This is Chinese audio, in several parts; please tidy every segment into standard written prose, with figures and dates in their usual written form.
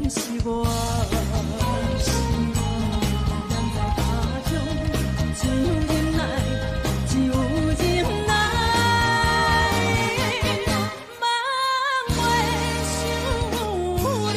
是我，是我，人在家中，只有忍耐，只有忍耐，梦袂想你。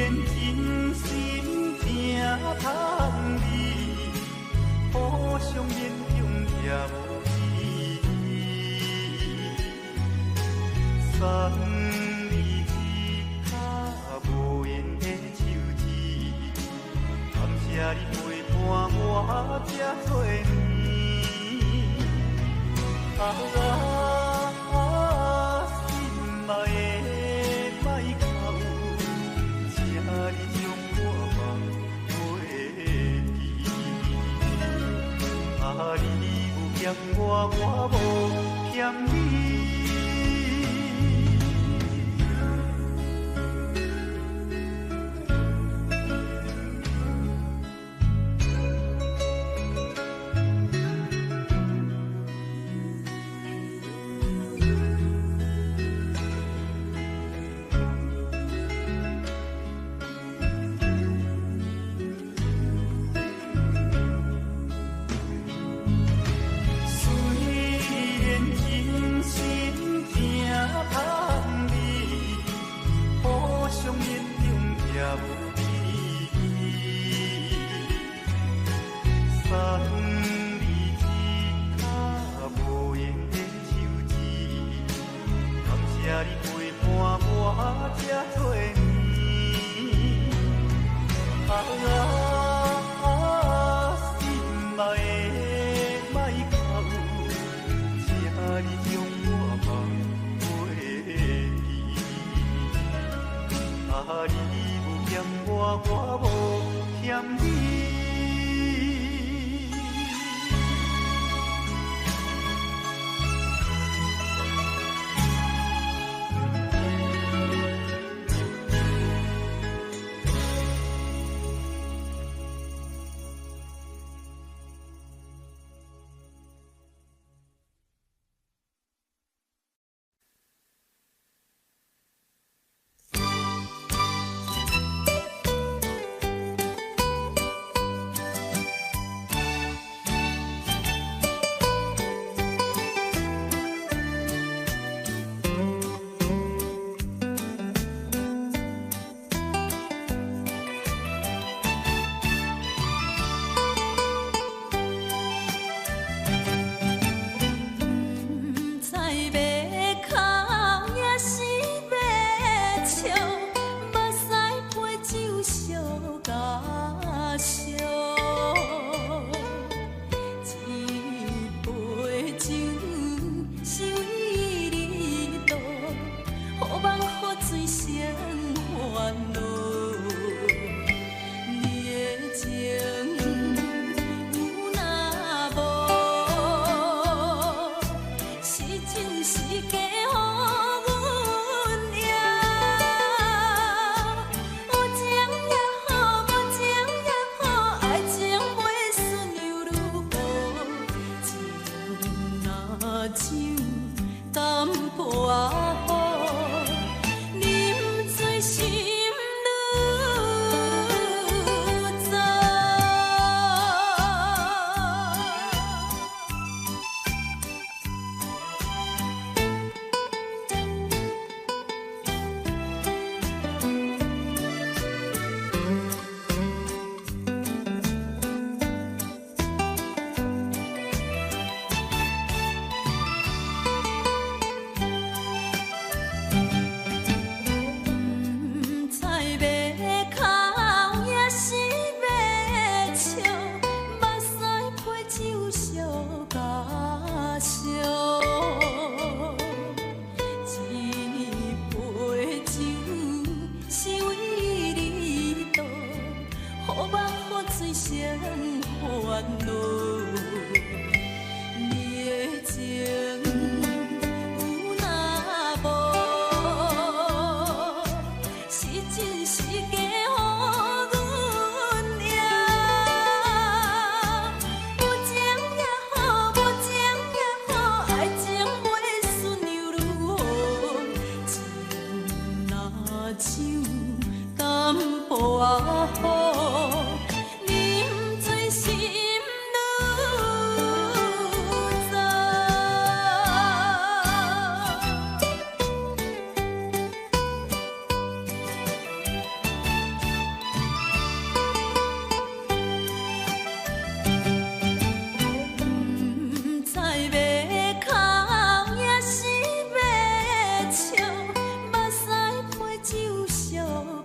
真心正通你，互相勉强也无义。送你一卡无言的手指，感谢你陪伴我这多年。心爱的莫哭，请你将我梦袂记。你有欠我，我无欠你。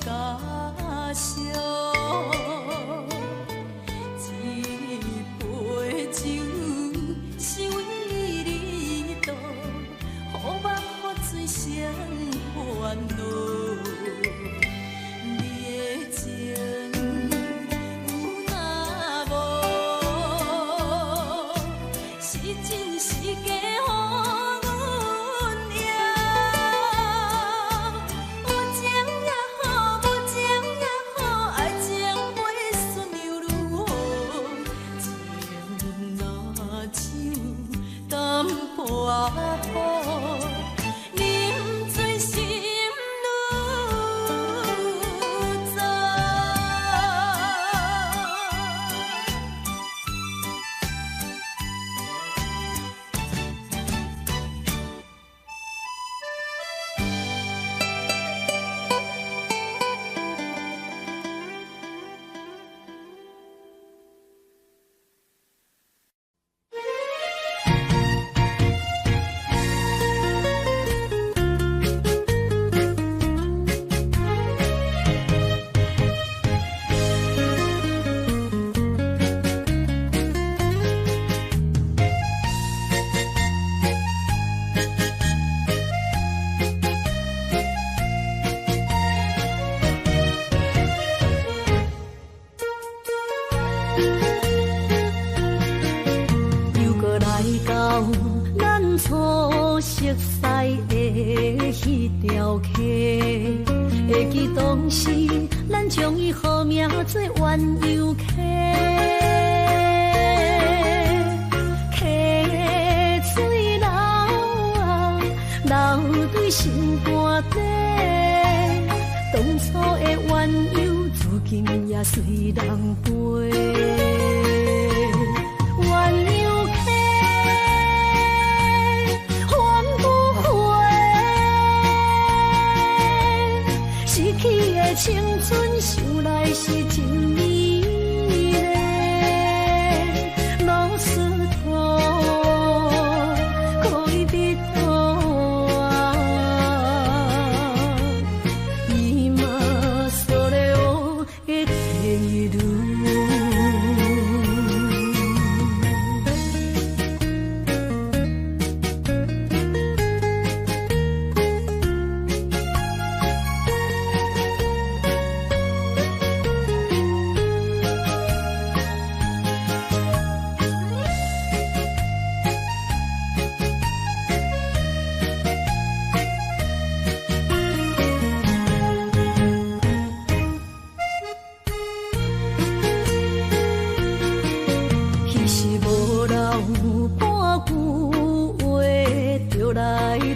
家乡。一杯酒是为你倒，予目予水双烦恼。你的情有若无，是真是假？会记当时，咱将伊号名做鸳鸯溪，溪水流啊，流对心肝底。当初的鸳鸯，至今也随人陪。鸳鸯溪，翻不回。逝去的青春，想来是真美丽。老师徒，可以比多啊，今それを得ている。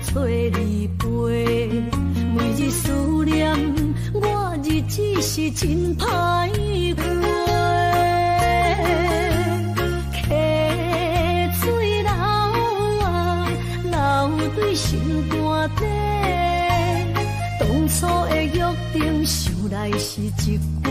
找你陪，每日思念，我日子是真歹过。溪水流啊，流对心肝底。当初的约定，想来是一句话。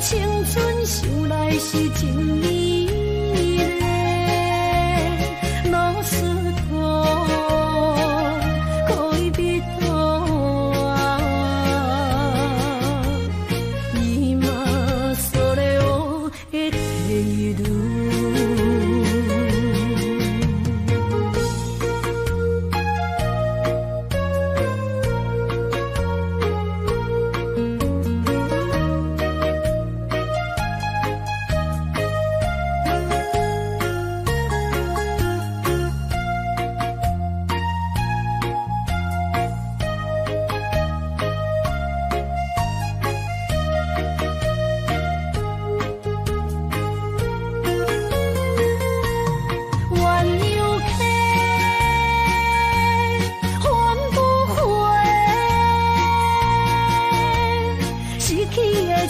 青春想来是真美丽，老师徒可以比多啊，今それを得ている。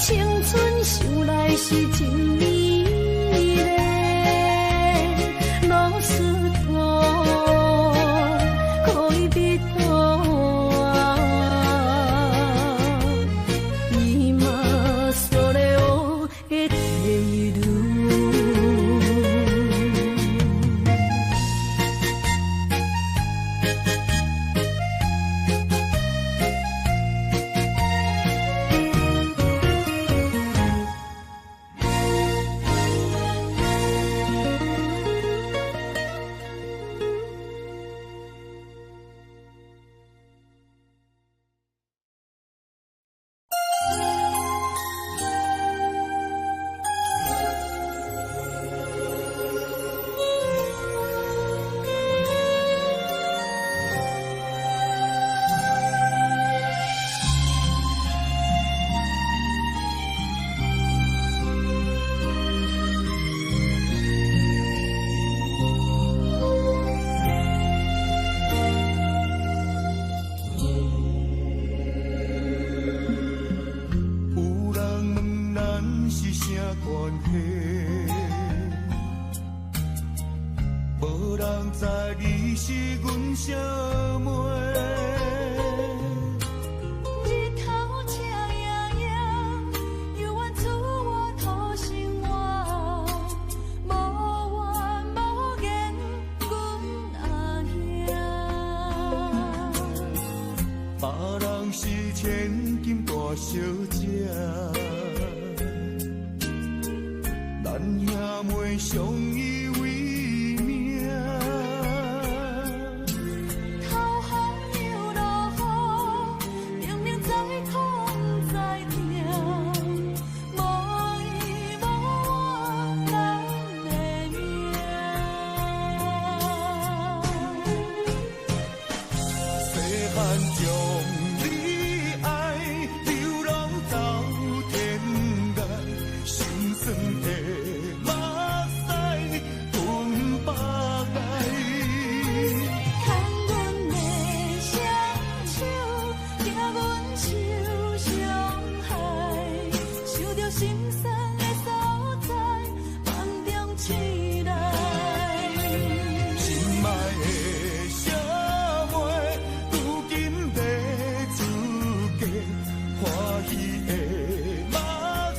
青春想来是真美丽，老师徒可以比多啊，今それを得ている。啥关系？无人知你是阮啥妹。日头赤影影，犹原厝我土生活，无怨无言，阮阿兄。别人是千金大小姐，咱兄妹相依为命。头风又落雨，明明在痛在痛，无依无我人的命。细汉将你爱流浪到天涯，心酸的目屎吞百爱。牵阮的双手，惊阮受伤害，想着心酸的所在，梦中醒来。心爱的小妹，如今在自家，欢喜的目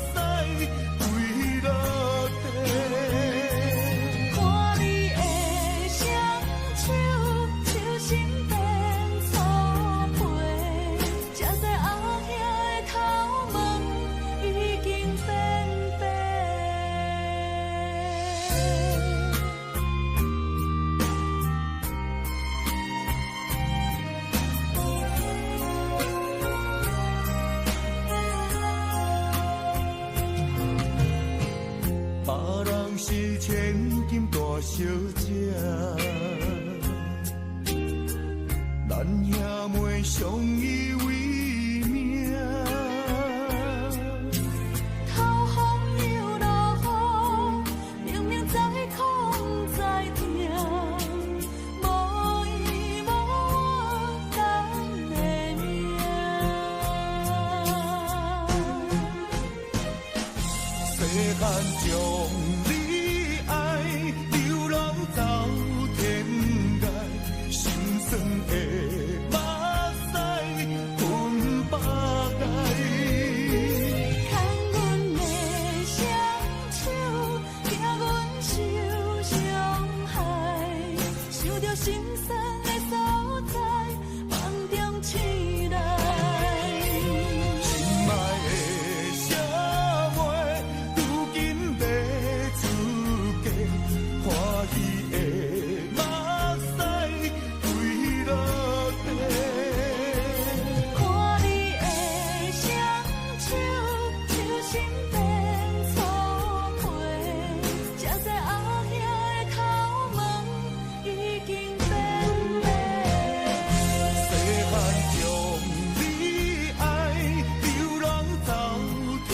屎归落地。看你的双手，手心变粗皮，才知阿兄的头毛已经变白。别人是千金大小姐，咱兄妹相依为命。头风又落雨，明明在痛在痛，无依无我人的命。细汉将你爱流浪到天涯，心酸的目屎吞百爱。牵阮的双手，惊阮受伤害，想着心酸的所在，梦中醒来。心爱的小妹，如今在自家，欢喜的目屎归落地。看你的双手，手心变粗皮，才知阿兄的头毛已经变白。细汉将你爱流浪到天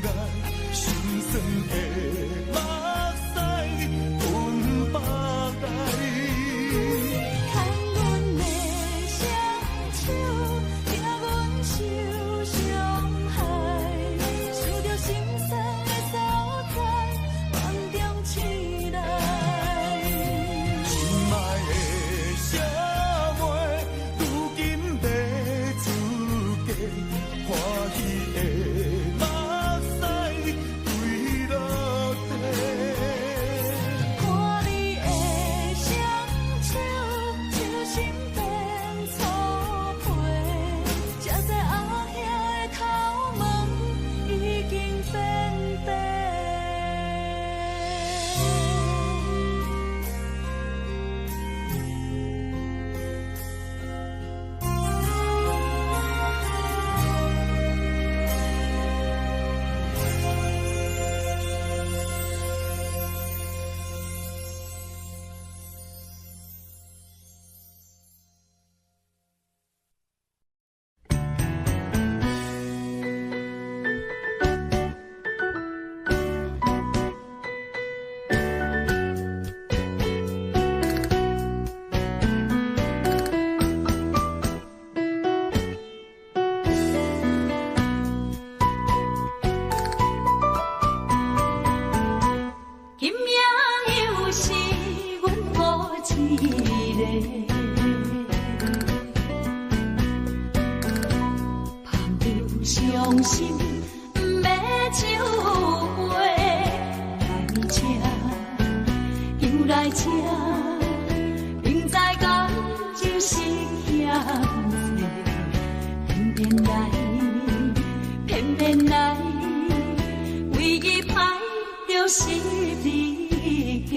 涯，心酸的目屎吞百爱。牵阮的双手，惊阮受伤害，想着心酸的所在，梦中醒来。心爱的小妹，如今在自家，欢喜的目屎归落这，明知感就是险世，偏偏来，偏偏来，唯一歹就是你家。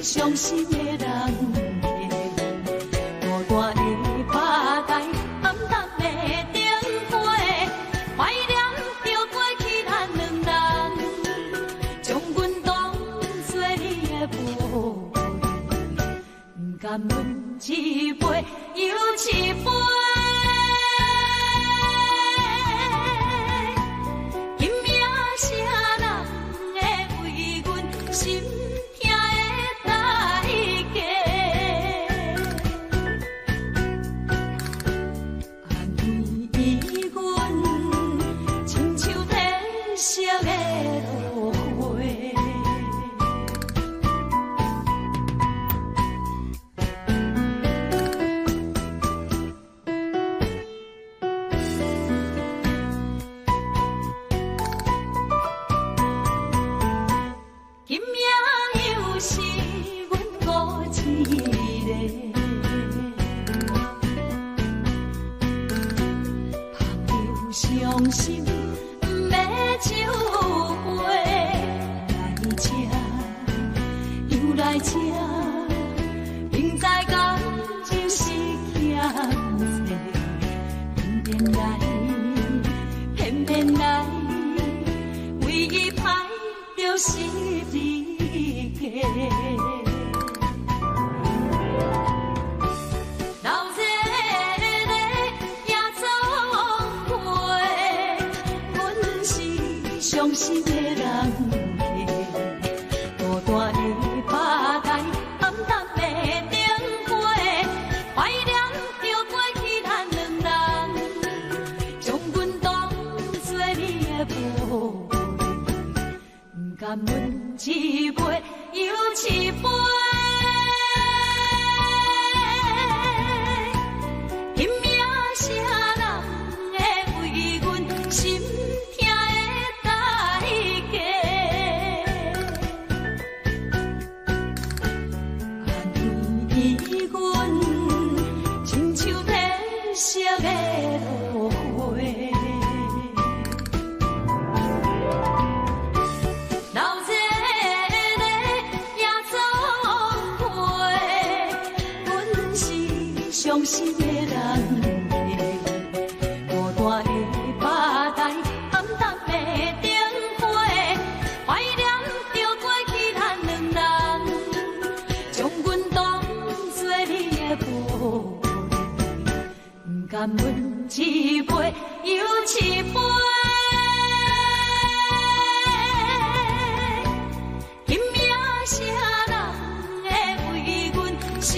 伤心的人家，大大的巴台，暗淡的灯花，怀念着过去咱两人，将阮当作你的无恋，不甘阮一杯又一杯。今夜啥人会为阮心？伤心不要酒杯，来这又来这，明知感情是险世，偏偏来，偏偏来，唯一歹就是你家。伤心的人家，大大的巴台，暗淡的灯花，怀念着过去咱两人，将阮当作你的无恋，不甘阮一杯又一杯。今夜啥人会为阮心？伤心的人家，大大的巴台，暗淡的灯花，怀念着过去咱两人，将阮当作你的无恋，不甘阮一杯又一杯。今夜啥人会为阮心？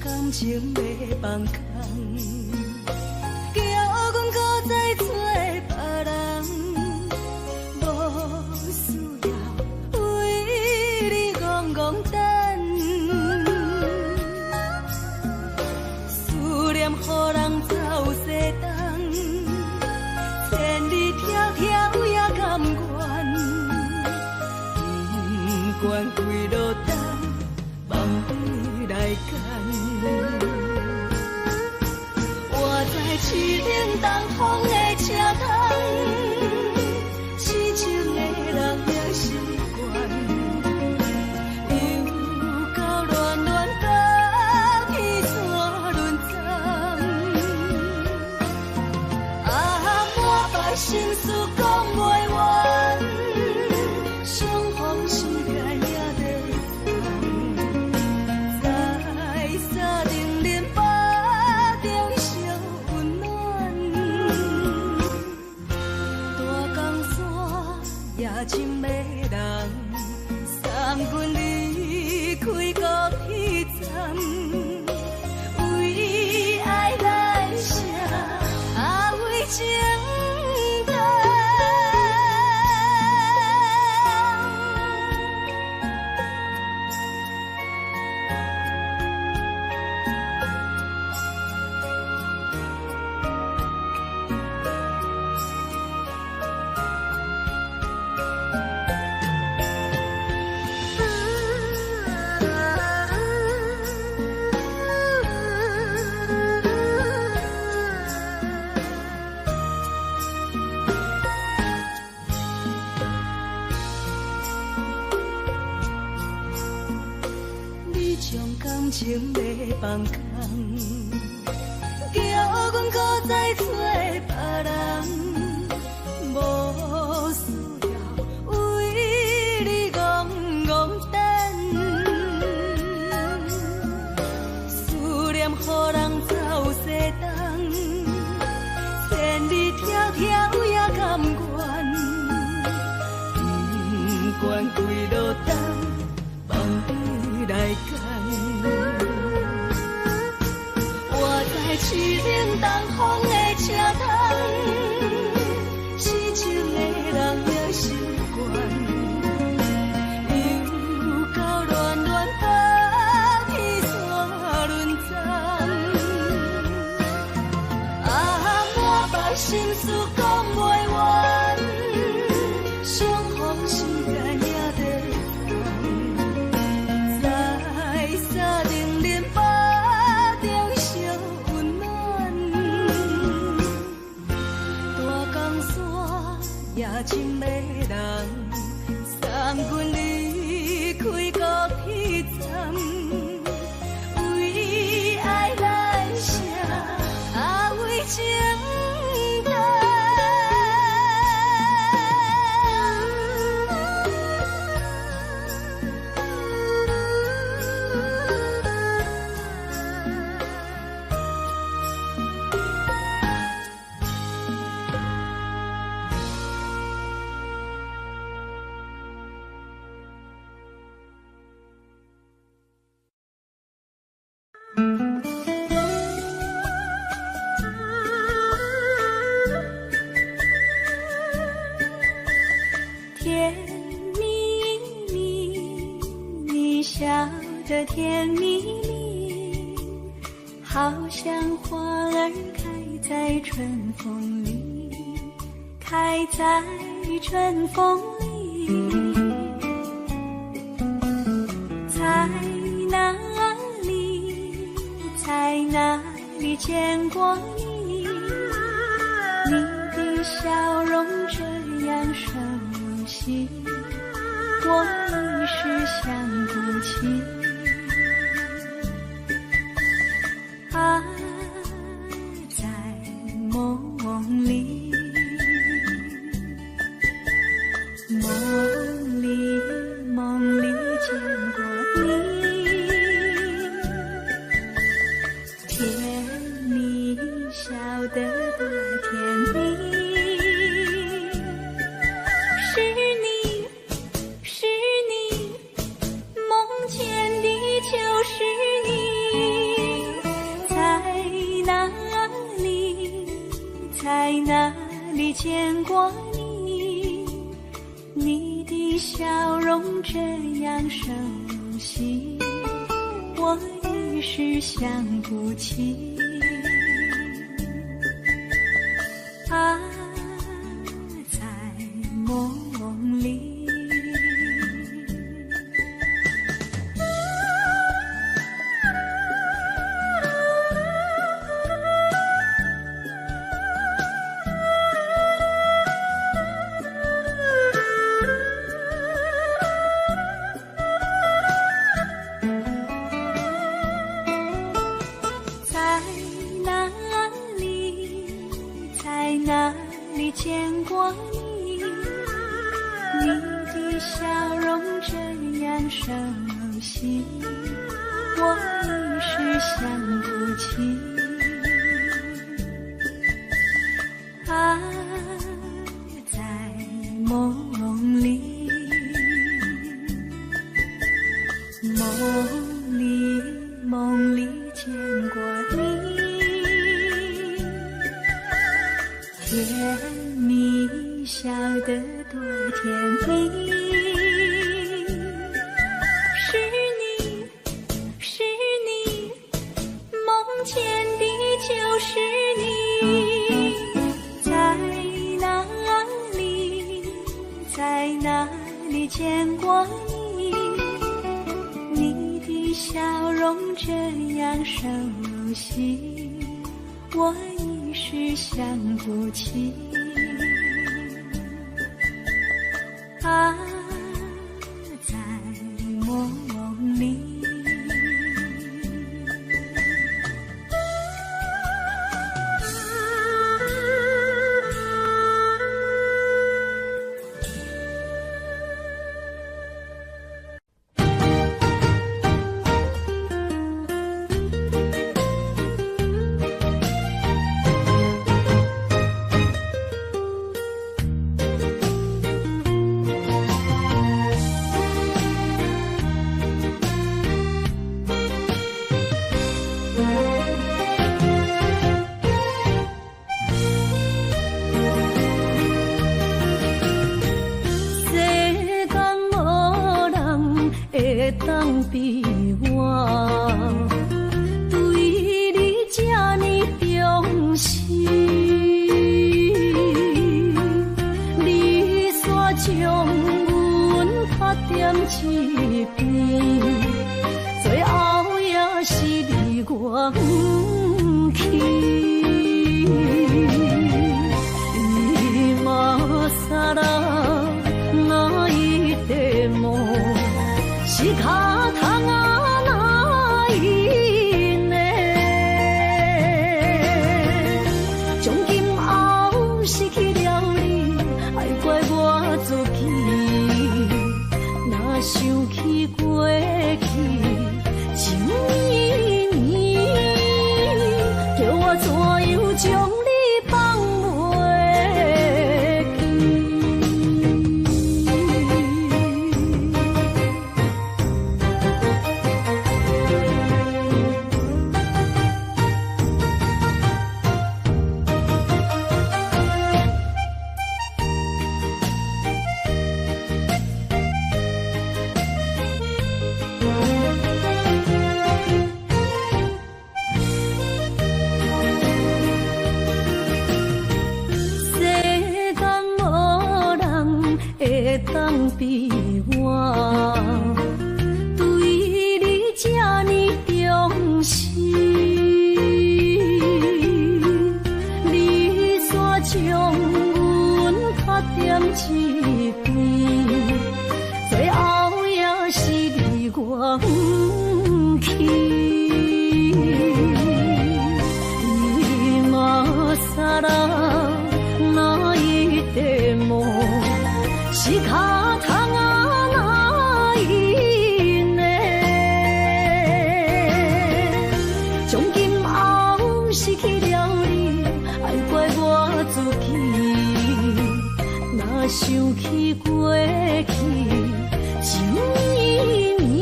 感情要放空，叫阮搁再找别人，无需要为你戆戆等，思念予人走西东，千里迢迢也甘愿，不管几落冬，梦回来。干。我在市顶东风的车窗，痴情的人了心愿，又到乱乱甲去山轮站。满腹心事讲袂完，相逢时间也在等，在沙丁林巴中相温暖。大江山也真迷人，送阮离开国彼站，为爱来生，为情。情要放空，叫阮搁再做别人，无需要为你戆戆等。思念予人走西东，千里迢迢也甘愿，不管几路灯，放你来干。市顶东风的车窗，痴情的人了心愿，又到乱乱甲去山轮站。满腹心事讲袂完，相逢时间也在等，在沙丁林巴中相。也真迷人，送阮离开国彼站，为爱来生，为情等。甜蜜蜜，好像花儿开在春风里，开在春风里。在哪里，在哪里见过你？你的笑容这样熟悉，我一时想不起。在梦里，梦里见过你，甜蜜笑得多甜蜜，是你，梦见的就是你。在哪里见过你？你的笑容这样熟悉，我一时想不起。在梦里。熟悉，我一时想不起。爱在梦里，梦里见过你，甜蜜笑得多甜蜜。是你，梦见的就是你，在哪里见过你？你的笑容这样熟悉，我一时想不起。爱在梦里。当比我对你这呢重视，你煞将阮拍点一边，最后也是你我不去。今啦那一地梦。是脚痛啊，哪一呢？从今后失去了你，爱怪我自己。若想起过去情绵绵，叫我怎样将你放袂记？当比我对你这呢重视，你煞将阮拍点一边，最后也是你我不去。今さら那一地梦。是脚痛啊，哪一呢？从今后失去了你，爱怪我自己。若想起过去情绵绵，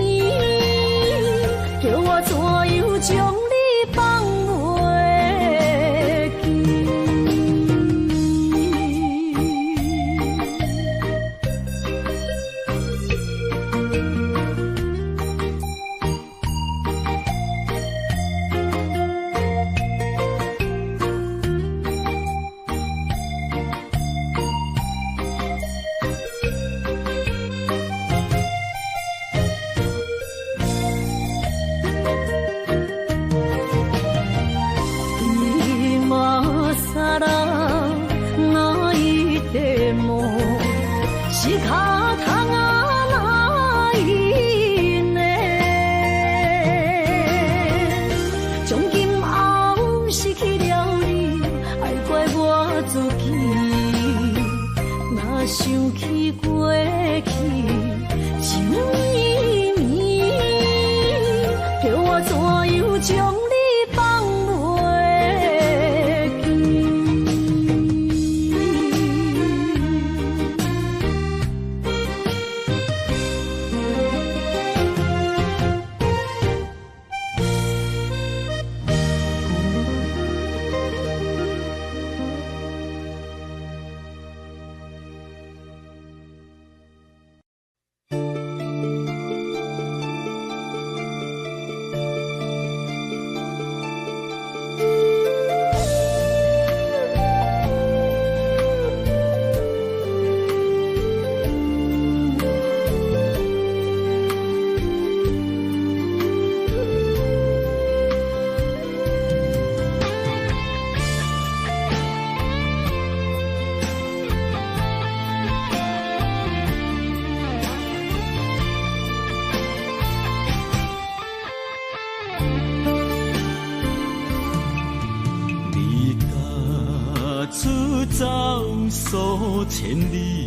叫我怎样将你放袂记？走数千里，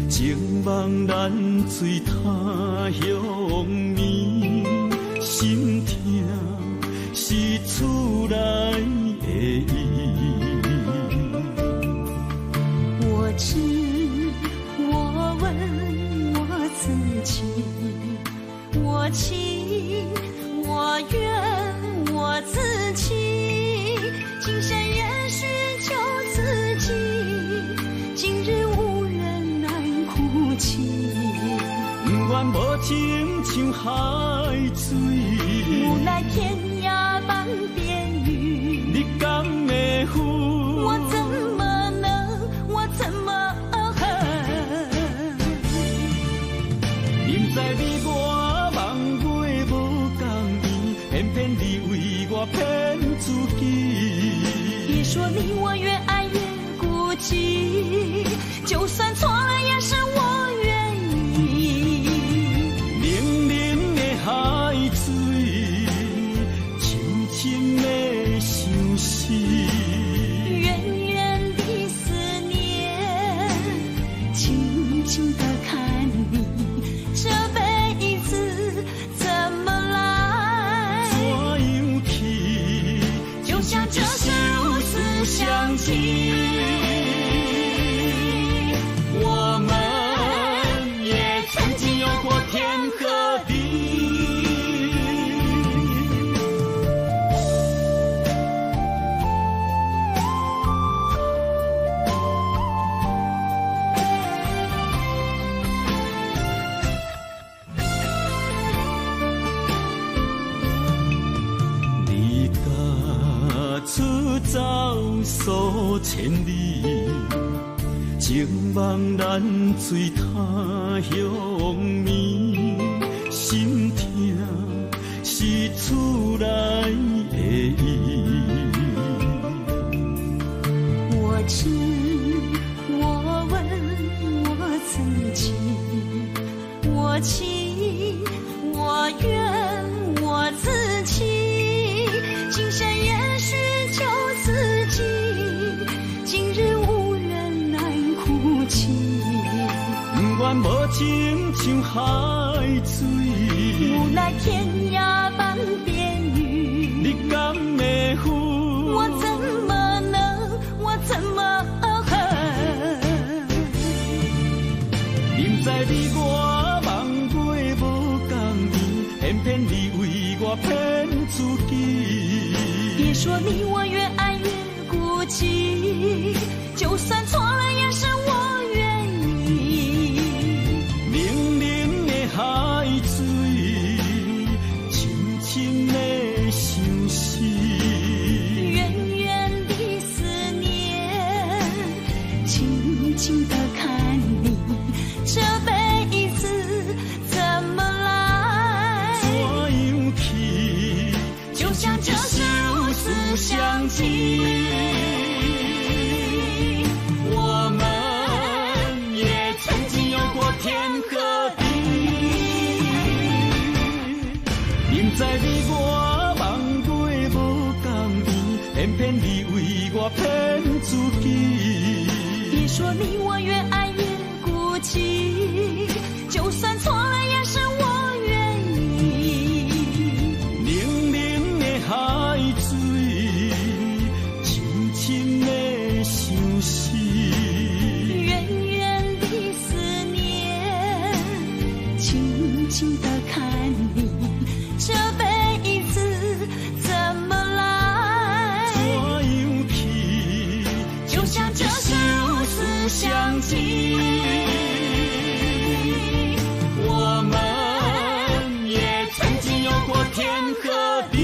情梦难随他乡眠，心痛是厝内的伊。我知，我问我自己，我情我愿我自欺，今生也许救自己，今日无人难哭泣。不愿无情像海水，无奈天涯半边雨，你敢会负？我怎么能，我怎么恨？明知你我梦袂无共伊，偏偏你为我骗自己。别说你我越爱越孤寂，就算错了也是我愿意。冷冷的海水，深深的相思。远远的思念，静静地看你，这辈子怎么来？怎样去？就像这是如此相契。我们也曾经有过天和地。你踏出走数千里，情梦难随他乡眠，心痛是厝内的伊。我知，我问我自己，我情我愿我自欺，今生也许救自己，今日无人难哭泣。不愿无情像海水，无奈天涯半边雨，你敢会负？我怎么能，我怎么恨？明知你我梦袂无共伊，偏偏你为我骗自己。别说你我越爱越孤寂，就算错了也是我愿意。冷冷的海水，深深的相思。远远的思念，静静地看你，这辈子怎么来？怎样去？就像这是如此相契。我们也曾经有过天和地。明知你我梦袂无共伊，偏偏你为我骗自己。别说你我越爱越孤寂，就算错了也是我愿意。冷冷的海水，深深的相思。远远的思念，静静地看你，这辈子怎么来？怎样去？就像这是如此相契。我们也曾经有过天和地。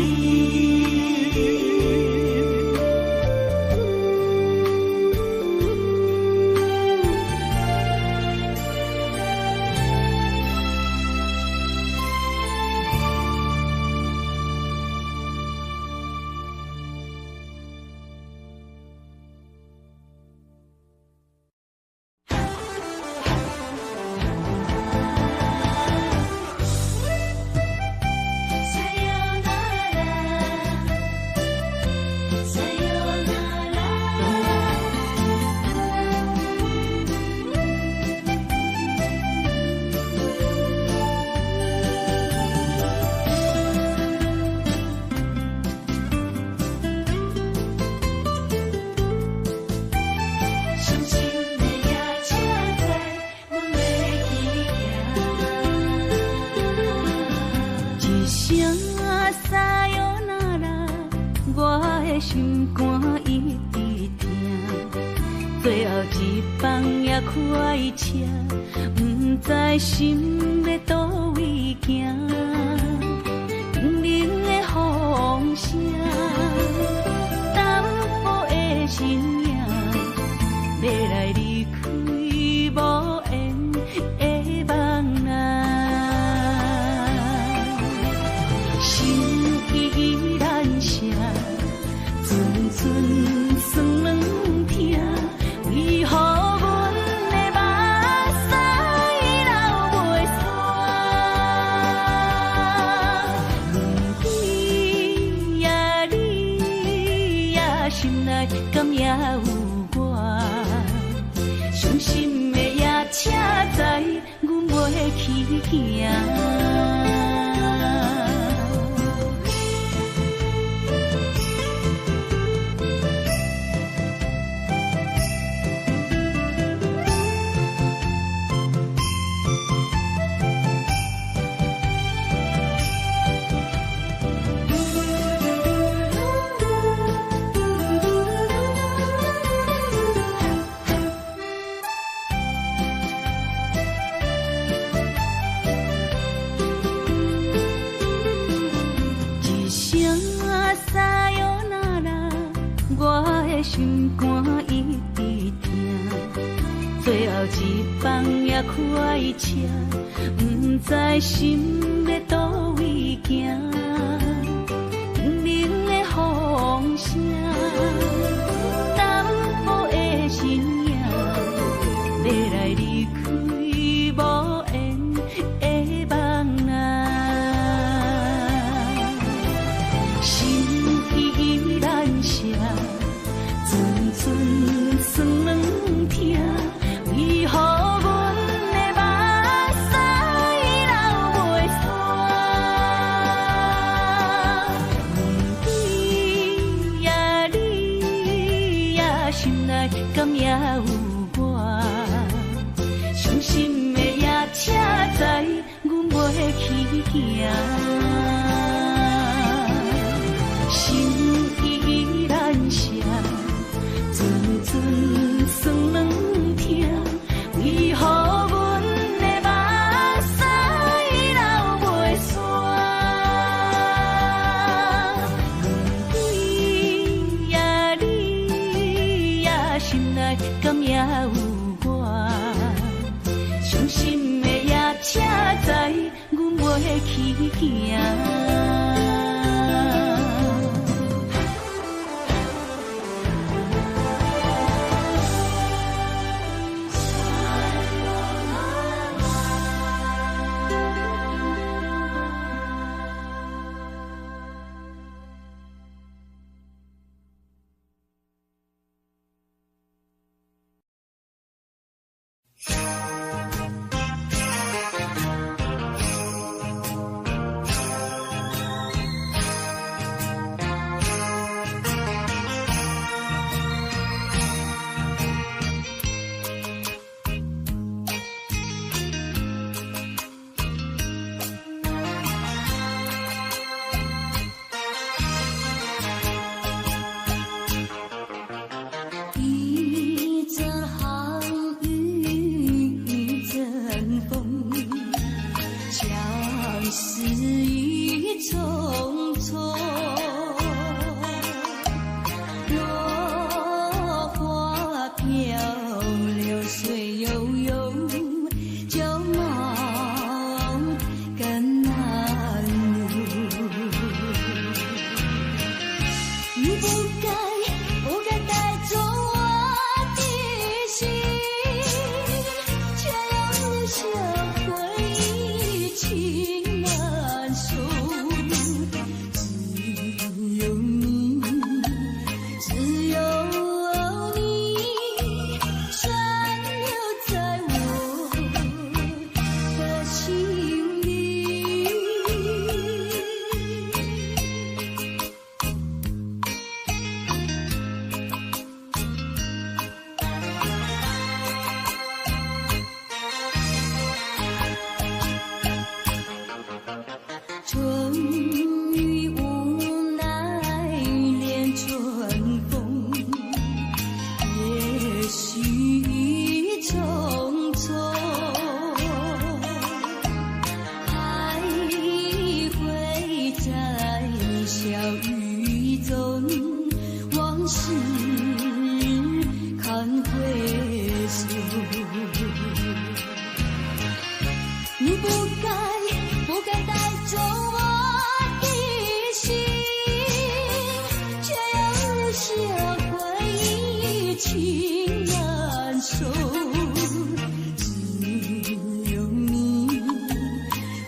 心肝一直疼，最后一放也开车，不知心要倒位行，冷冷的风声，淡薄的身影，要来离开无缘的梦啊，心依然舍，寸寸酸软疼，为何阮的目屎流袂煞？问你呀，你呀，心内敢也有我？伤心的夜车载，阮袂去行。心肝一直疼，最后一放也开车，不知心要倒位行。冷冷的风声，淡薄的身影，要来离开无缘的梦啊，心依然舍。寸寸酸软疼，为何阮的目屎流袂煞？问你呀，你呀，心内敢也有我？伤心的夜车载，阮袂去行。心依然舍。寸寸酸软疼，为何阮的目屎流袂煞？问你呀，你呀，心内敢也有我？伤心的夜车载，阮袂去行。不该带走我的心，却又留下回忆，情难收。只有你，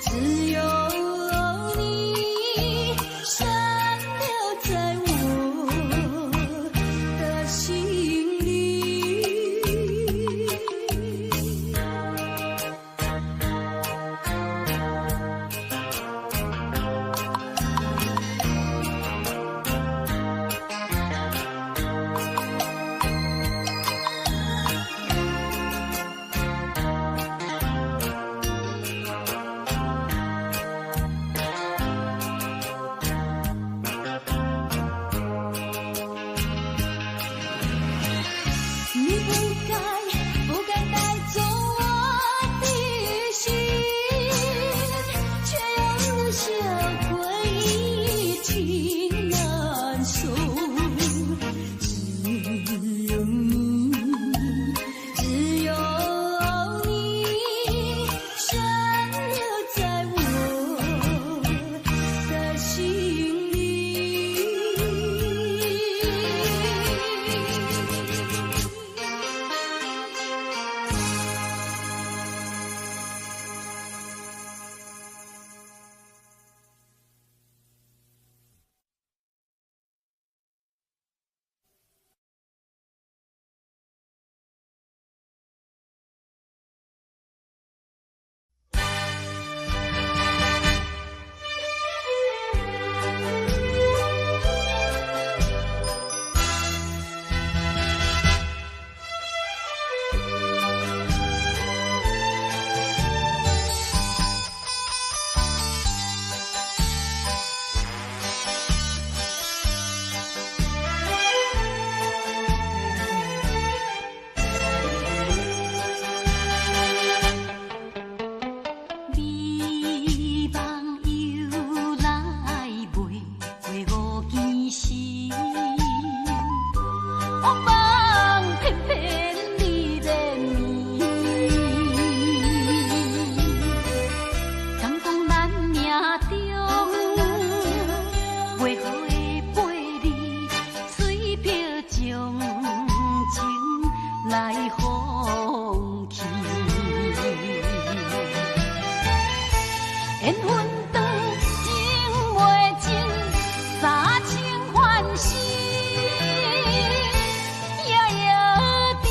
只有你，深留在我的心里。你不该带走我的心，却又留下回忆，情难收。只有你，只有你，深留在我的心里。美梦又来陪我见时，我梦偏偏你怜悯，敢讲咱命中袂好的陪你，水漂将情来放弃。缘分长情袂尽，三情换死，夜夜甜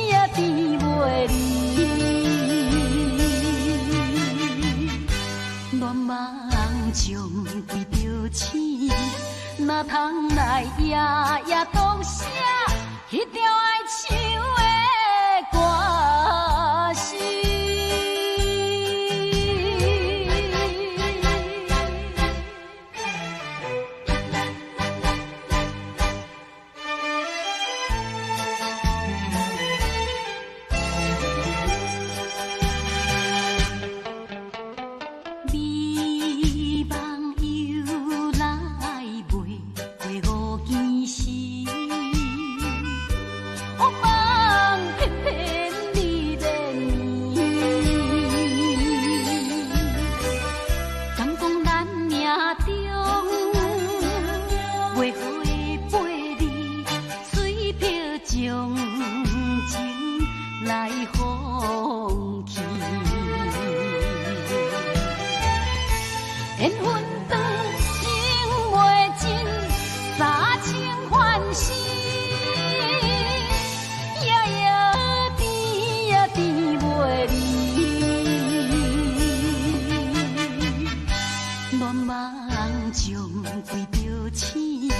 也甜袂离。恋梦将规着醒，哪通来夜夜当写迄条爱唱的歌词。美梦又来陪我见时，我梦偏偏你怜悯，敢讲咱命中袂好的陪你，水漂将情来放弃。缘分长情袂尽，三情换死，夜夜甜也甜袂离。恋梦将规着醒，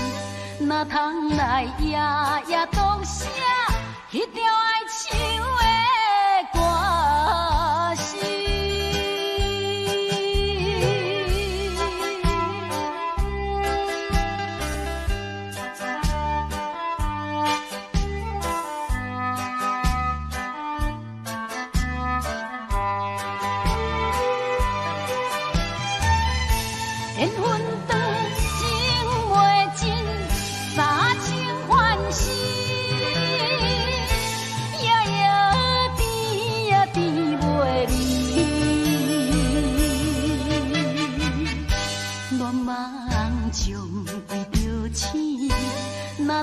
哪通来夜夜当写迄条爱唱的歌词。缘分长情袂尽，三情换死，夜夜甜也甜袂离。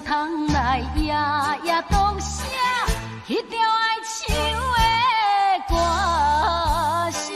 通来夜夜读写迄条爱唱的歌词。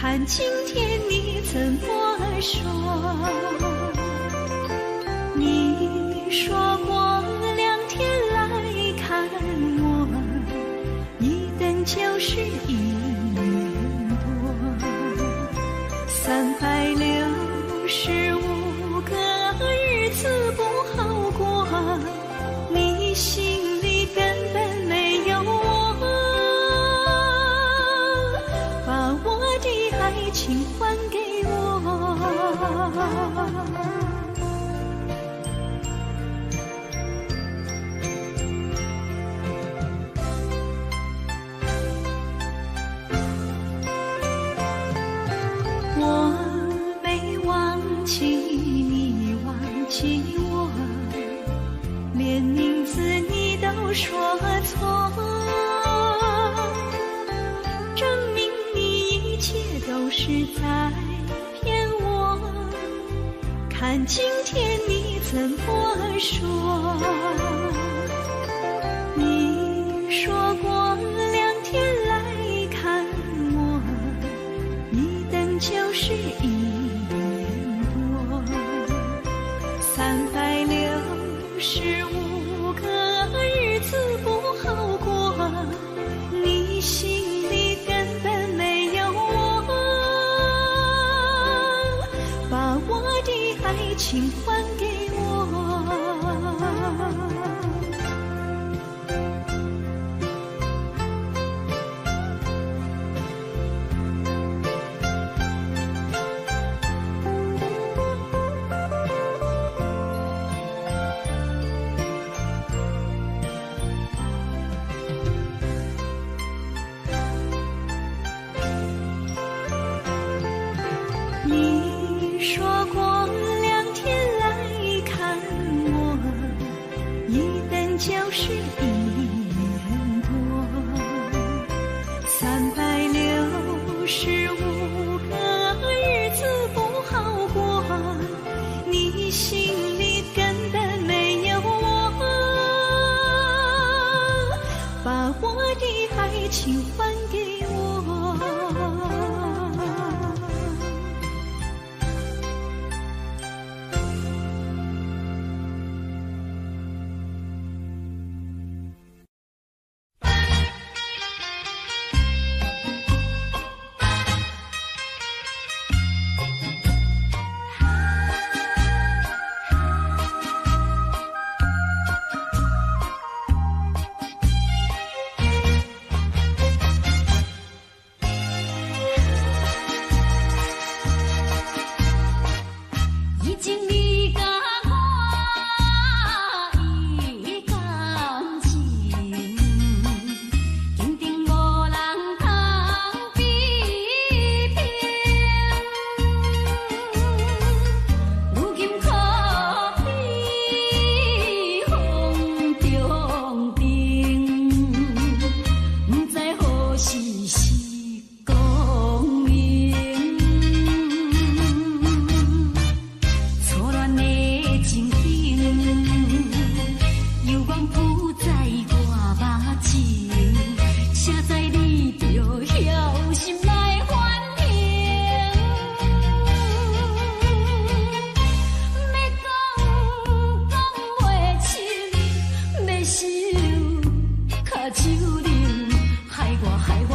看今天你怎么说？你说过2天来看我，一等就是1年多，365个日子不好过，你心里根本没有我。爱情还给我，我没忘记你忘记我，连名字你都说错。都是在骗我，看今天你怎么说？你说过2天来看我，一等就是1年多，365个日子不好过，你心里根本没有爱情还给我。你说过2天来看我，一等就是1年多，365个日子不好过，你心里根本没有我，把我的爱情还给我。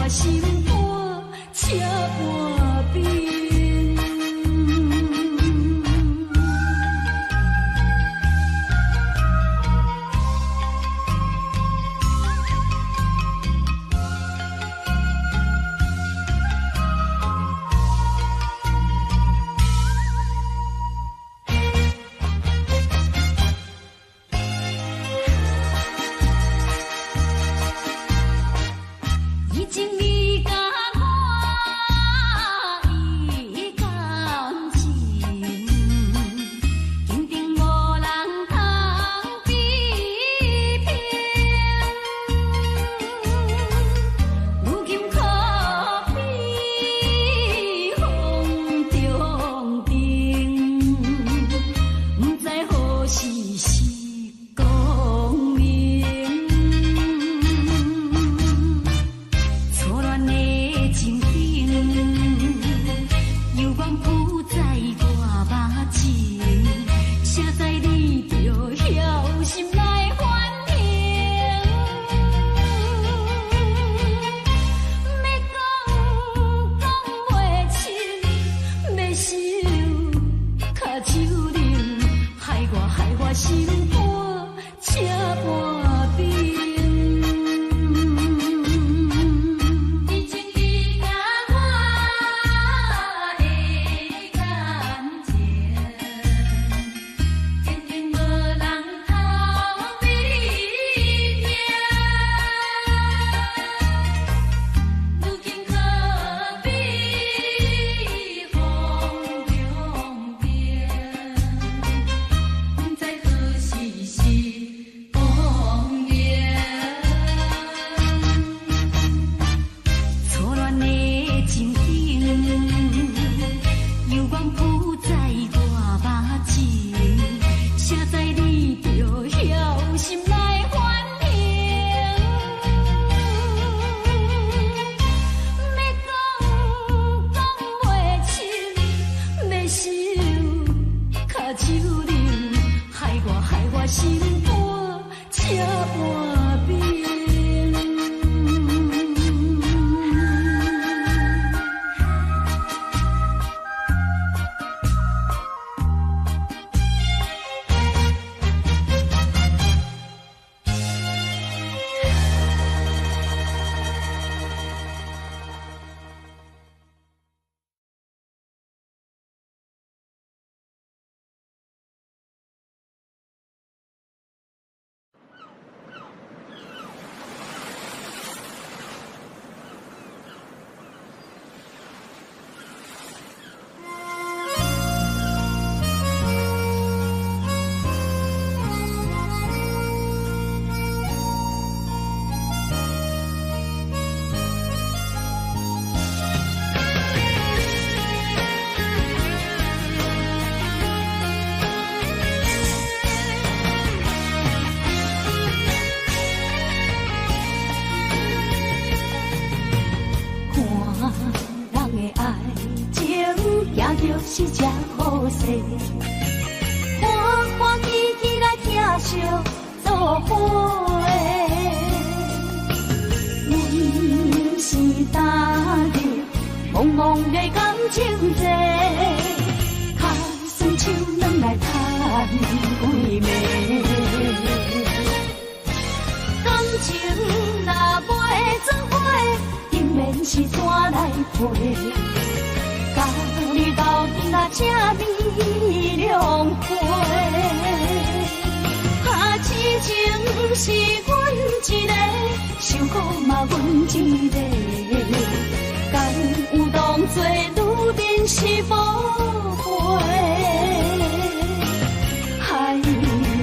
我心肝切半边。是这好势，欢欢喜喜来疼惜做伙的。阮是今日茫茫的感情债，脚酸手软来叹几暝。感情若袂做伙，定免是山来陪。甲你斗阵啊，正美良花。啊，痴情是阮一个，伤苦嘛阮一个。敢有当作女人是无悔？海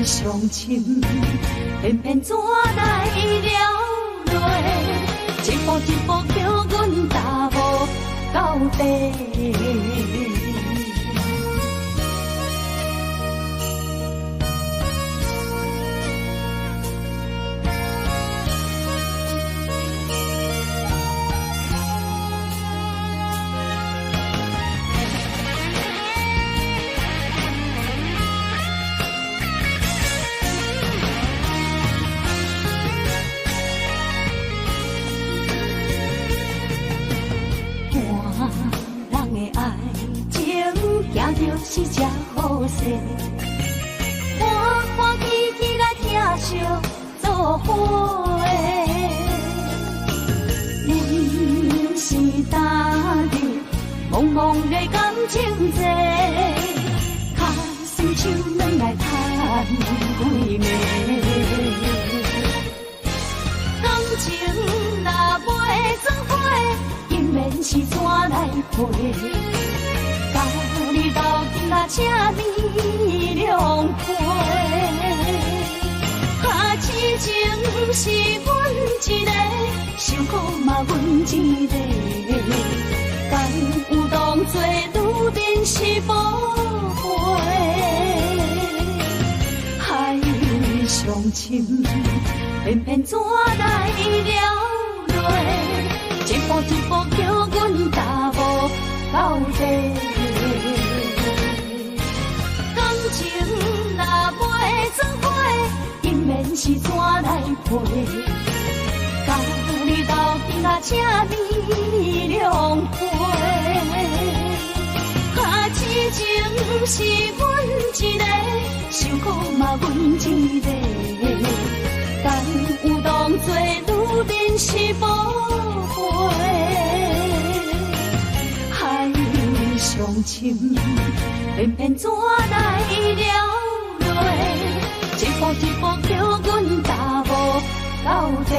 上深，偏偏怎来了落？一步一步叫阮踏无到底。世，欢欢喜喜来疼惜做伙。人是打入茫茫的感情债，卡双手软来叹几暝。感情若袂做伙，永免是怎来陪？家己斗阵啊，请你谅解。啊，痴情是阮一个，受苦嘛阮一个。敢有当作女人是无悔？海上深，偏偏怎来了落？一步一步叫阮踏无到底。感情若袂做伙，永免是怎来陪？家己斗阵啊，请你谅解。啊，痴情是阮一个，受苦嘛阮一个。敢有当作女人是无悔？海上深，偏偏怎来了落？一步一步叫阮踏无到底。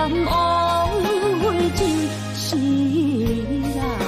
难忘回真是人。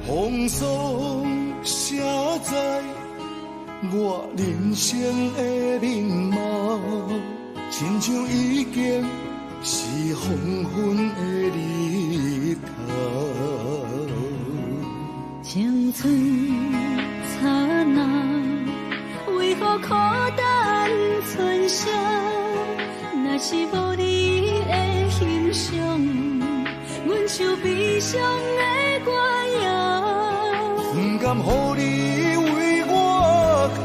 风霜写在我人生的面貌，亲像已经是黄昏的日头。青春刹那，为何孤单存剩？若是无你的欣赏，阮就悲伤的歌谣。不甘予你为我哭，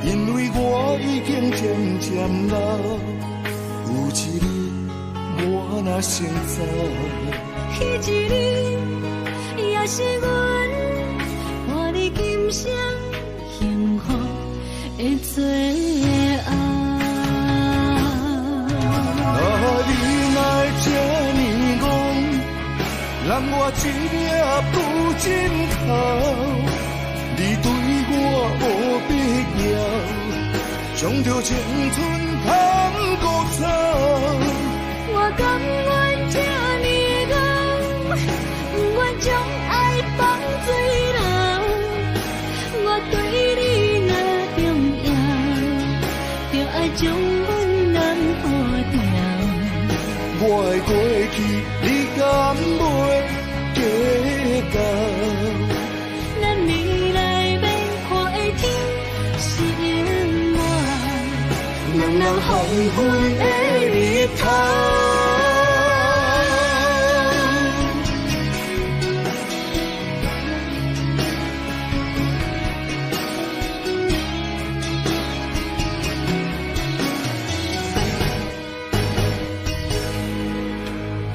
因为我已经渐渐老。有一日我若先走，迄一日也是阮伴你今生幸福的最后。你哪这呢戆，让我一夜不尽头。你对我无必要，将着青春通孤草。我甘愿这呢戆，不愿将爱放水流。我对你若重要，就爱将阮人保掉。我的过去，你甲昏的日头。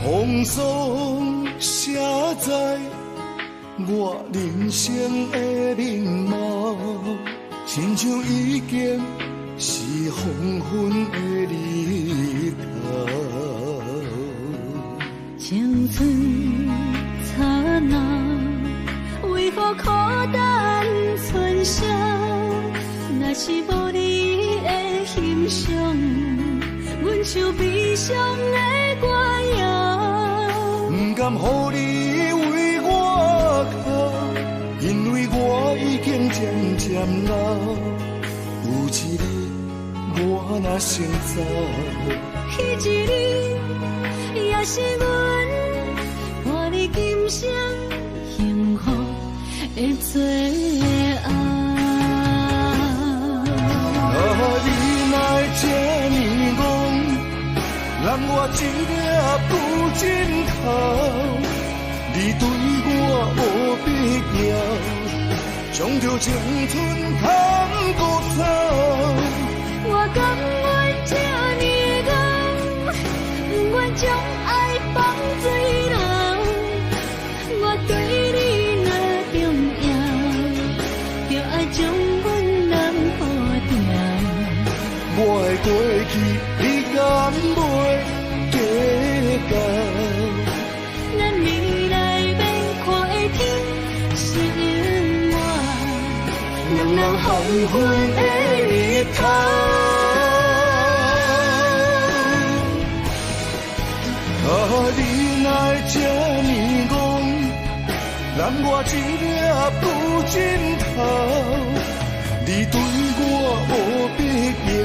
风霜写在我人生的面貌，亲像已经是黄昏的日头。青春刹那，为何孤单春宵？若是无你的欣赏，阮像悲伤的歌谣。不甘予你为我哭，因为我已经渐渐老。有一日我若先走，彼一日也是阮伴你今生幸福的最后。你哪会这呢戆？让我一粒不尽头，你对我无必要，将着青春通过走。我甘愿这呢戆，不愿将爱放水流。我对你若重要，就爱将阮人抱牢。我的过去，你敢袂计较？咱未来要看的天是永远，两人黄昏的日头。你哪会这呢戆？让我一粒不尽头。你对我无必要，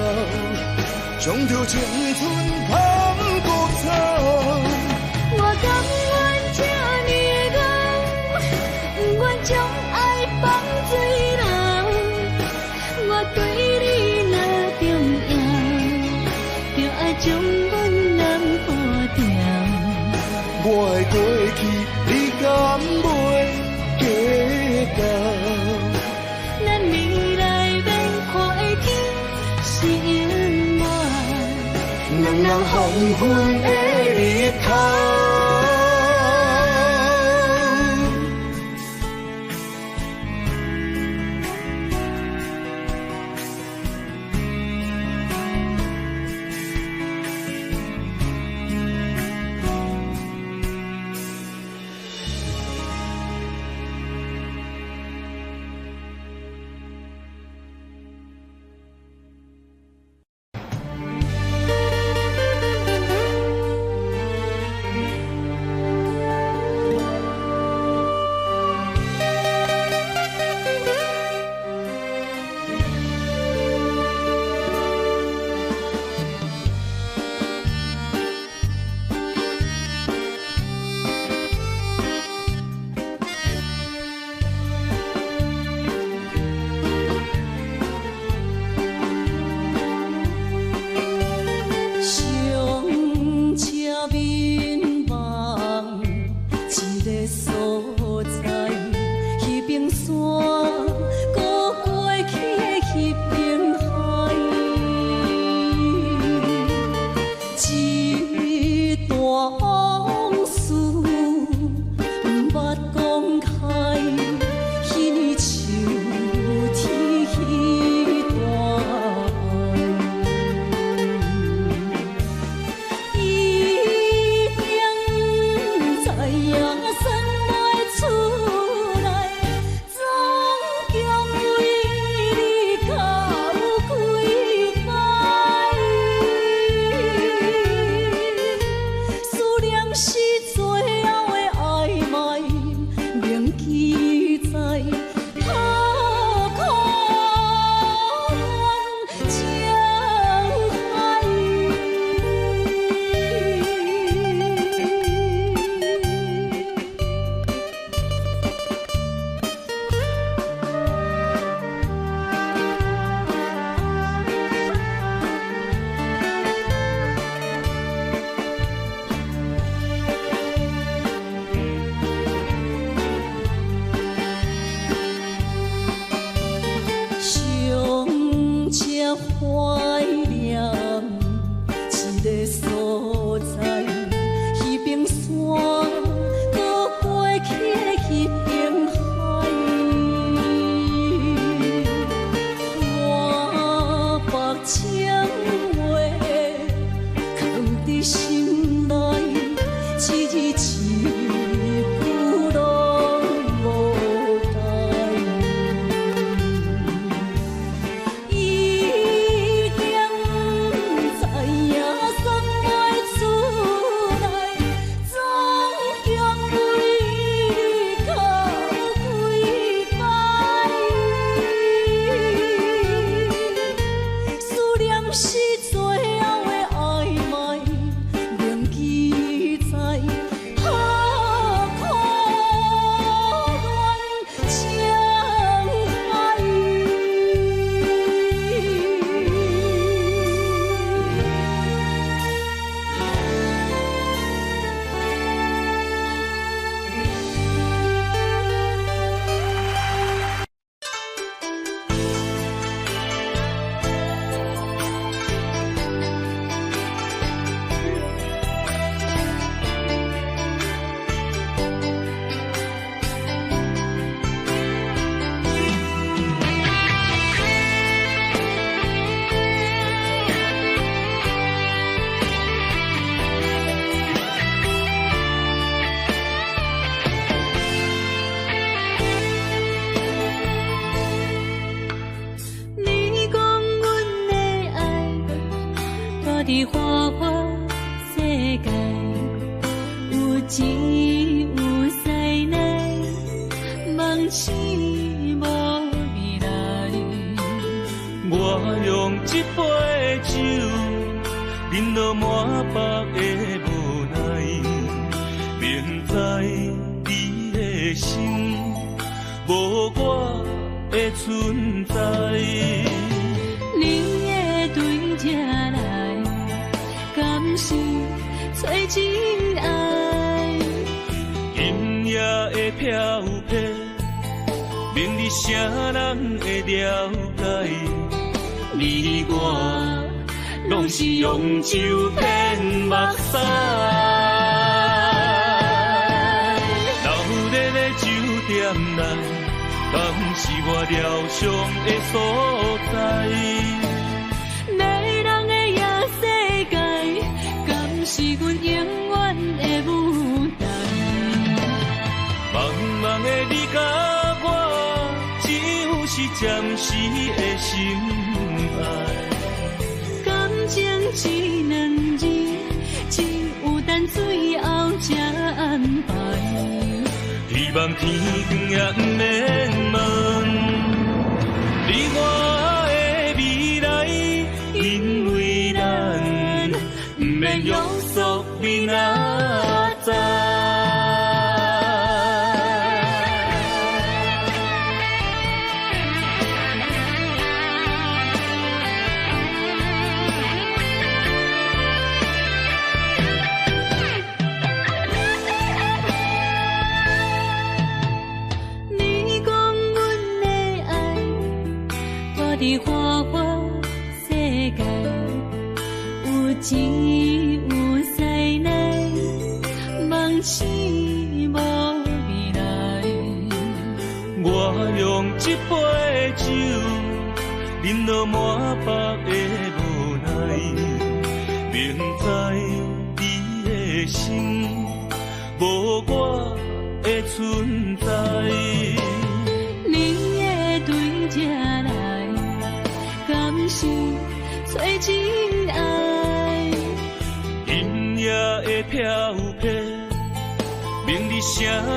将着青春通过走。我甘愿这呢戆，不愿将爱放水流。我对你若重要，就爱将阮人抱牢。我的过去，你敢袂计较？咱未来要看的天是永远，两人黄昏的日头。个所在，迄边山，搁过去迄边海。我把情话藏伫心内，一字一句拢无改。伊竟不知影送我厝内，总共为你哭几摆。思念是最后的暧昧，铭记在何苦恋情海。你讲阮的爱，住伫花花世界，有钱有势内，梦醒无未来。我用一杯酒，饮落满腹的无奈，明知你的心无我的存在。你的对这来，敢是找真爱？音乐的飘飘，明日啥人会了解？你我拢是用酒骗目屎，流热的酒店内，敢是我疗伤的所在？迷人的夜世界，敢是阮永远的舞台？茫茫的你甲我，只有是暂时的心爱。感情只两字，只有等最后才安排。希望天光也不免问，你我的未来，因为咱不免约束明仔载。你讲阮的爱，住伫花花世界，有钱有势内，梦醒无未来。我用一杯酒，饮落满腹的无奈，明知你的心无我的存在。你的对这来，敢是找真爱？音乐的飘飘，明日啥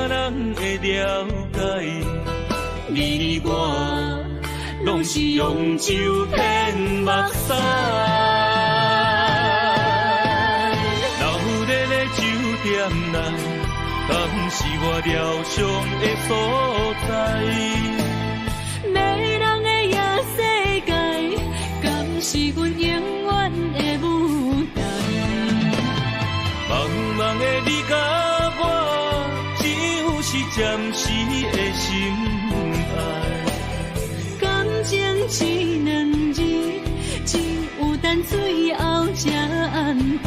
人会了解？你我拢是用酒骗目屎，流热的酒店内，敢是我疗伤的所在？迷人的夜世界，敢是阮永远的舞台？茫茫的你甲我，只有是暂时的心爱。感情只两字，只有等最后才安排。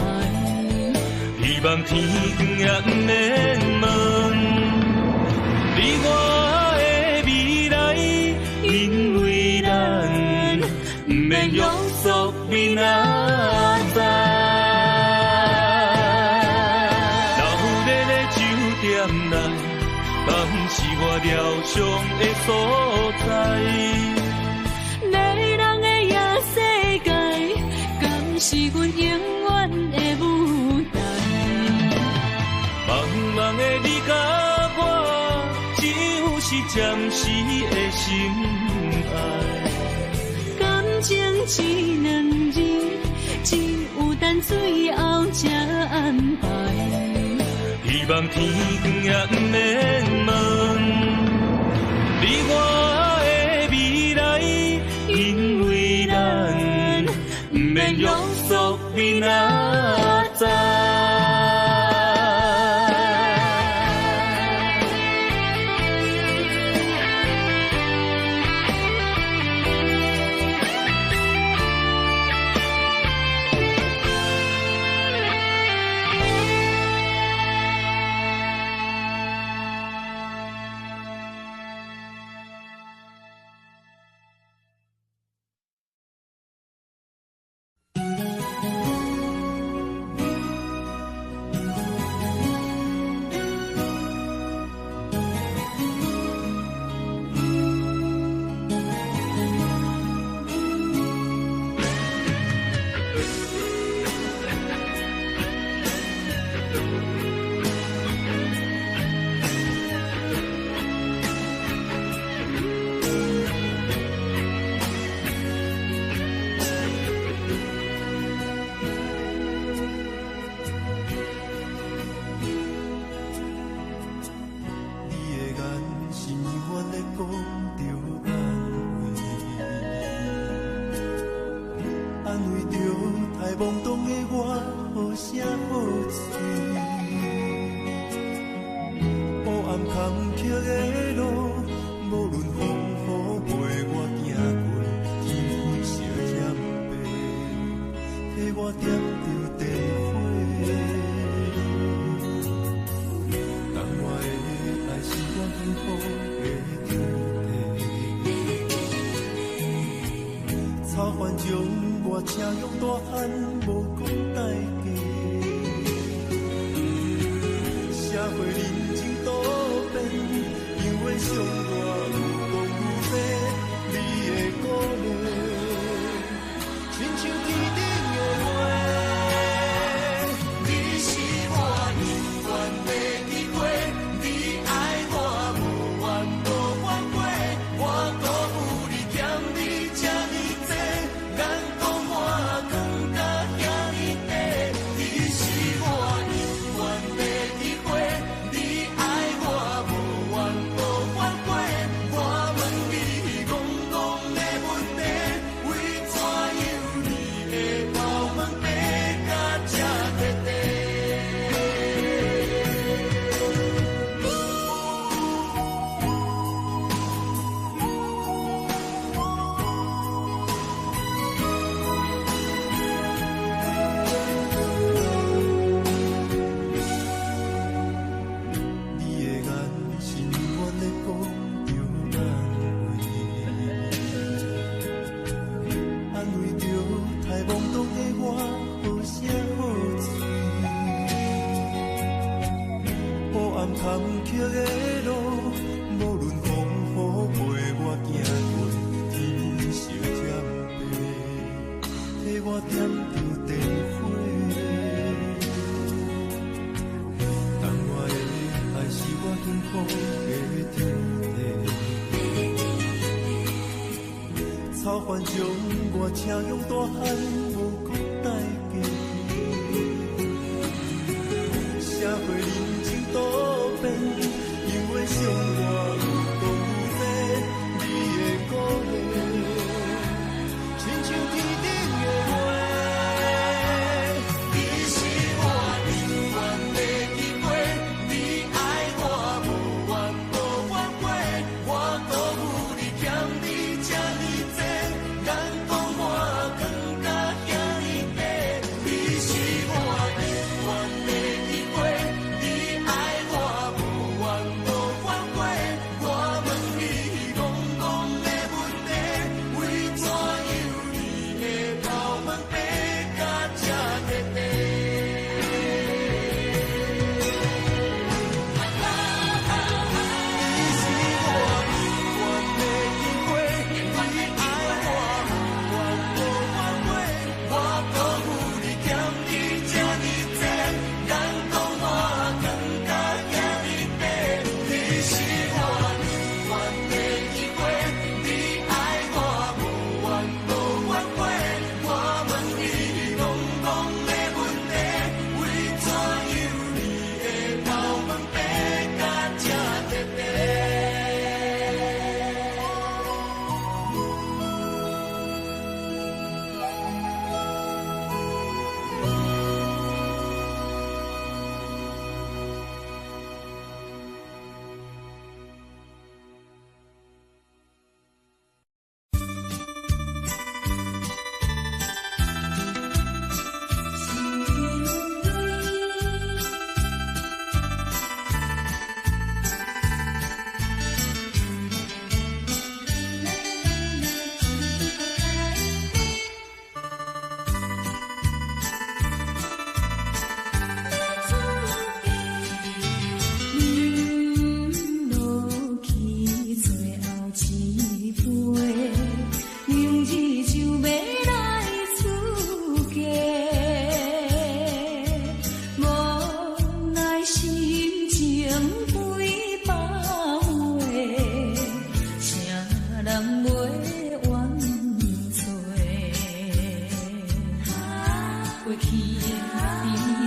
望天光也不免问，你我的未来，因为咱不免约束明仔载。老日的酒店内，敢是我疗伤的所在？迷人的夜世界，敢是阮永远的舞台？茫茫的你甲我，只有是暂时的心爱。感情只两字，只有等最后才安排。希望天光也不免问，你我的未来，因为咱不免约束明仔载。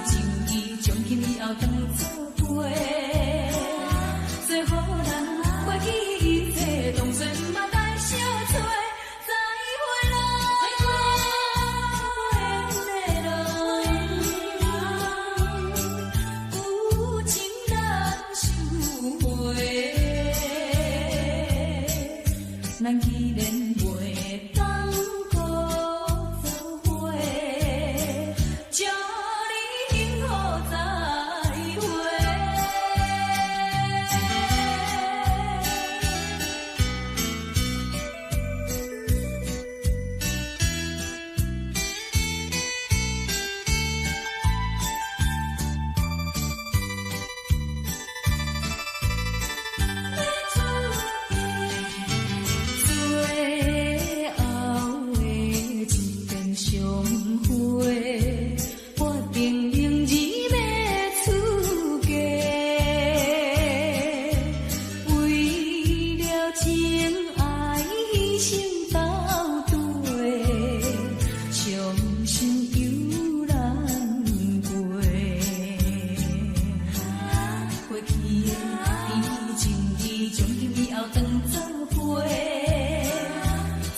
情义从今以后当作伙，做好人袂记一切，当作毋捌来相找。再会啦，不缘的人，有情难收回。咱既然袂当搁做伙，祝你幸福再会。最后的一点相会，我定仍然要出家，为了情爱牺牲到底，伤心犹难过。过去的情义，从今以后当作伙。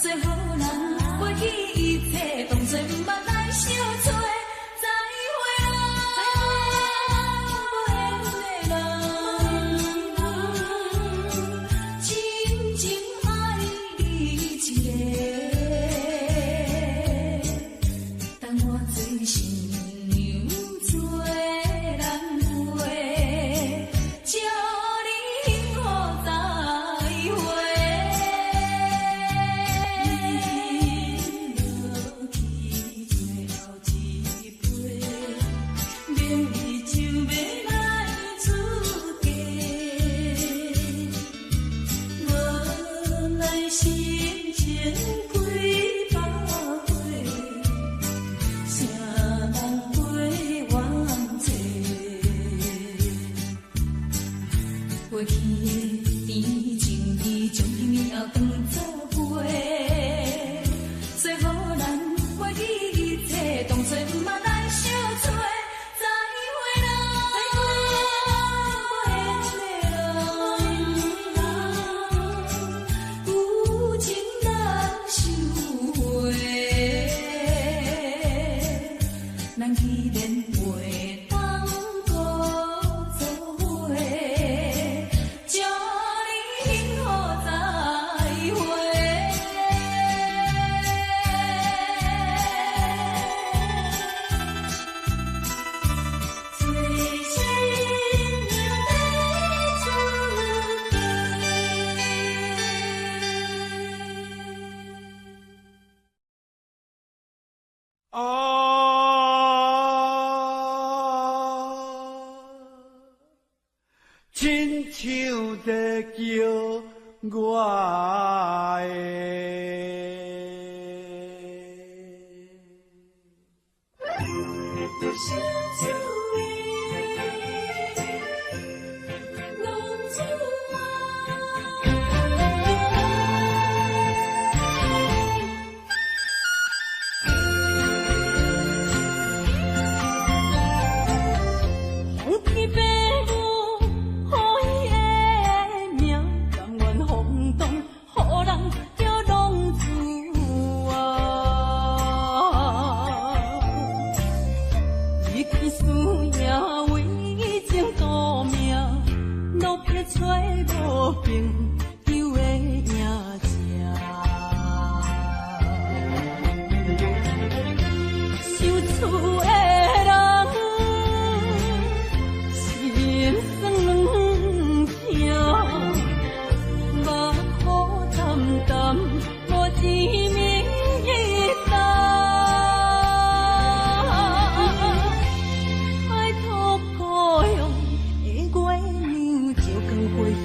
做好人，袂记一切，当作毋捌来相找。再会啦，不缘的人，真情爱你一个。等我做新娘，做人陪，祝你幸福再会。过去的甜情义，从今以后当作伙，做好人袂记一切，当作毋捌来相找。再会啦，不缘的人，有情难收回。咱既然袂当搁做伙，祝你幸福再会。做新娘要出啊，亲像在叫我的。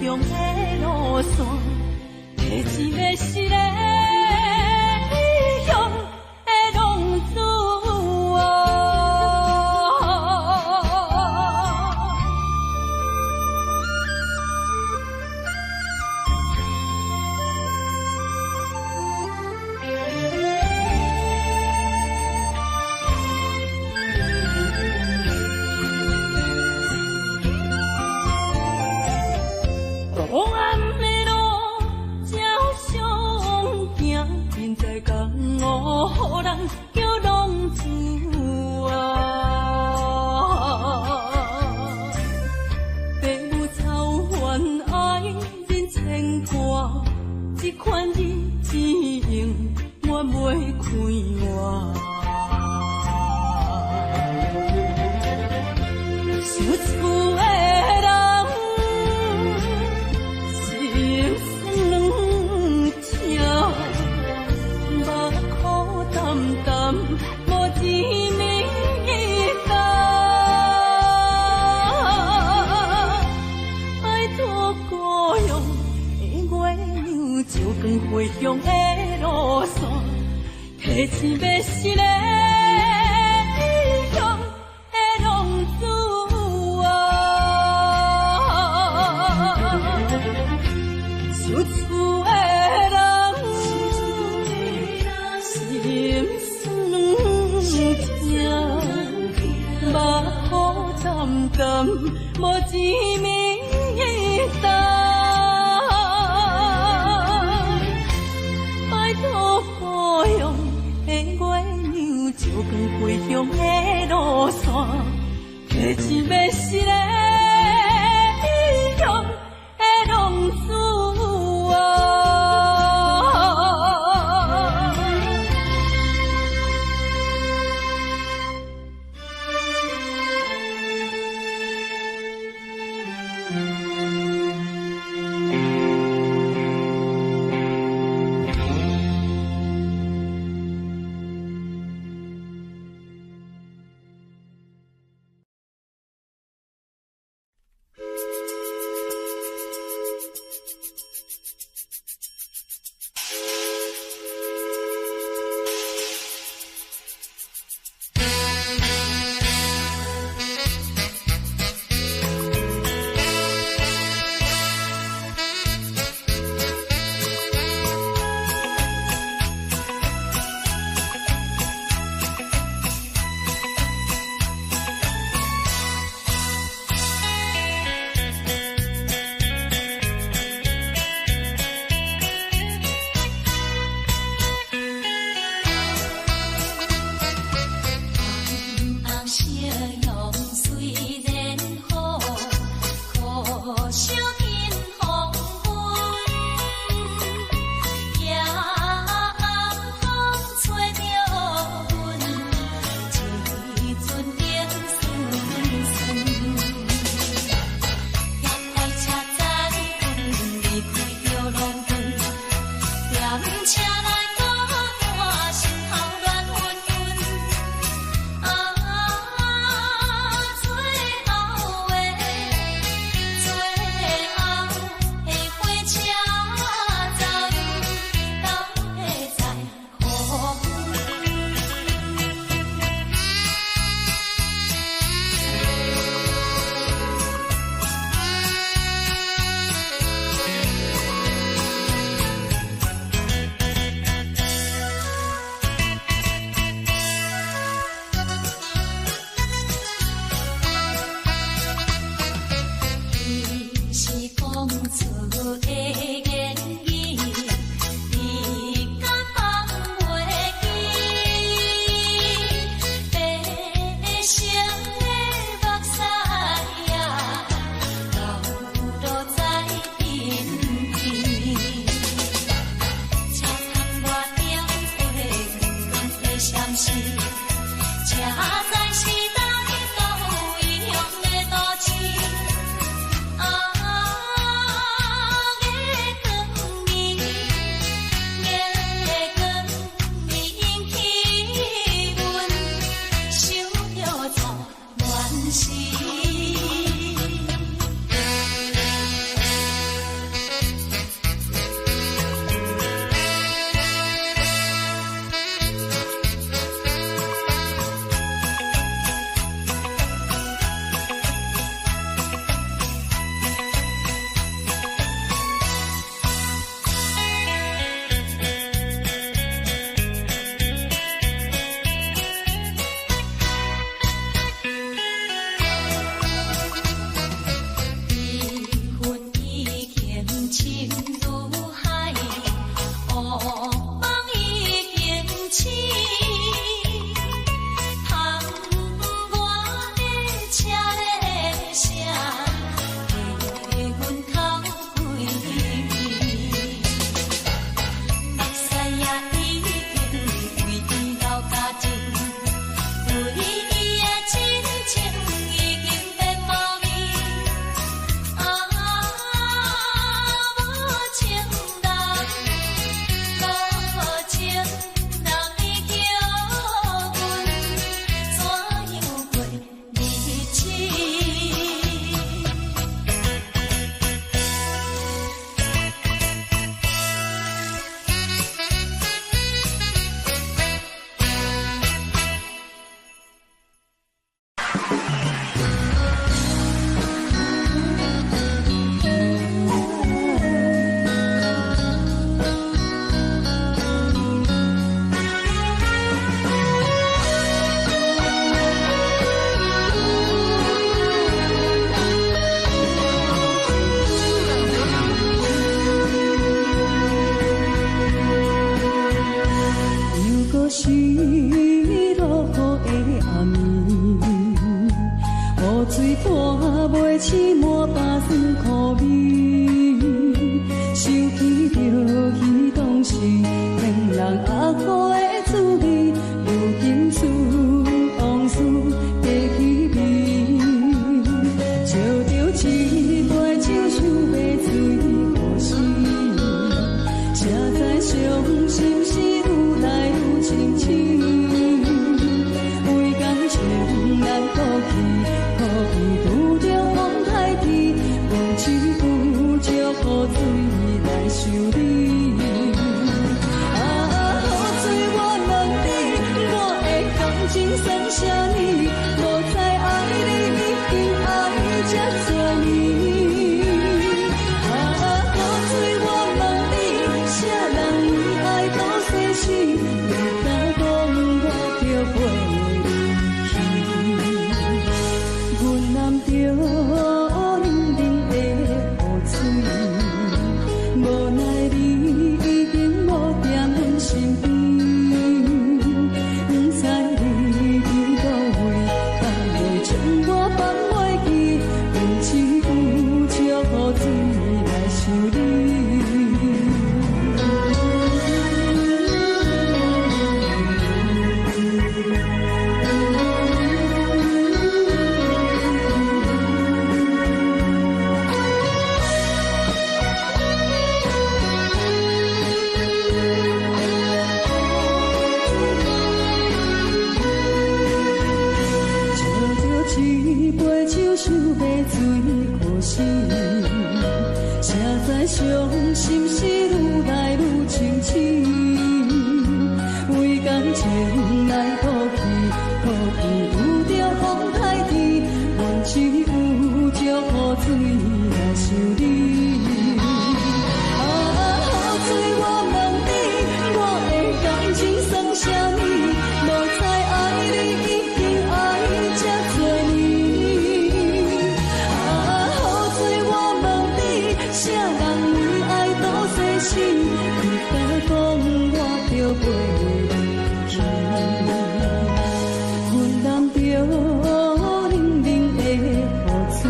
向的路。是要是个异乡的浪子啊，受厝的人心酸痛，目眶澹澹无滋味淡。拜托故乡的月亮，照光归乡的路线，假是要是个异乡的浪子啊。是落雨的暗暝，雨水带袂起满巴酸苦味，想起着彼当时令人压苦的滋味，如今思往事加起味，烧着一杯酒想要醉过时，谁知伤心事愈来愈深深，为感情难过去，可比拄着风台天，阮只有借雨水来想你。啊，雨水我问你，我的感情算啥呢？无知爱你已经爱这多年。啊，雨水我问你，啥人为爱到世事？伤心事愈来愈清醒，为感情来哭泣，可比拄着风台天，阮只有借雨水来想你。啊，雨水我问你，我的感情算啥呢？无知爱你已经爱这多年。啊，雨水我问你，啥人？是，你敢讲我着袂去？阮淋着冷冷的雨水，